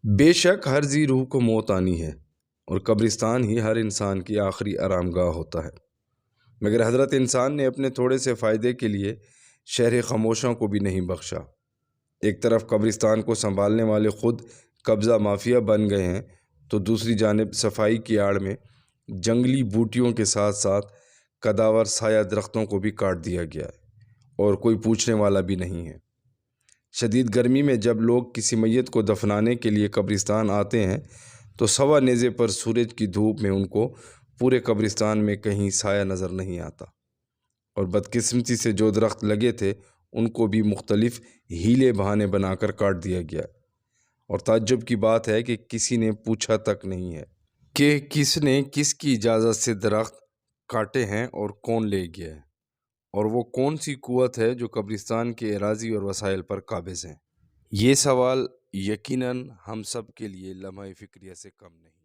بے شک ہر ذی روح کو موت آنی ہے اور قبرستان ہی ہر انسان کی آخری آرام گاہ ہوتا ہے، مگر حضرت انسان نے اپنے تھوڑے سے فائدے کے لیے شہر خاموشوں کو بھی نہیں بخشا۔ ایک طرف قبرستان کو سنبھالنے والے خود قبضہ مافیا بن گئے ہیں، تو دوسری جانب صفائی کی آڑ میں جنگلی بوٹیوں کے ساتھ ساتھ قداور سایہ درختوں کو بھی کاٹ دیا گیا ہے اور کوئی پوچھنے والا بھی نہیں ہے۔ شدید گرمی میں جب لوگ کسی میت کو دفنانے کے لیے قبرستان آتے ہیں تو سوا نیزے پر سورج کی دھوپ میں ان کو پورے قبرستان میں کہیں سایہ نظر نہیں آتا، اور بدقسمتی سے جو درخت لگے تھے ان کو بھی مختلف ہیلے بہانے بنا کر کاٹ دیا گیا، اور تعجب کی بات ہے کہ کسی نے پوچھا تک نہیں ہے کہ کس نے کس کی اجازت سے درخت کاٹے ہیں اور کون لے گیا ہے، اور وہ کون سی قوت ہے جو قبرستان کے اراضی اور وسائل پر قابض ہیں۔ یہ سوال یقیناً ہم سب کے لیے لمحہ فکریہ سے کم نہیں۔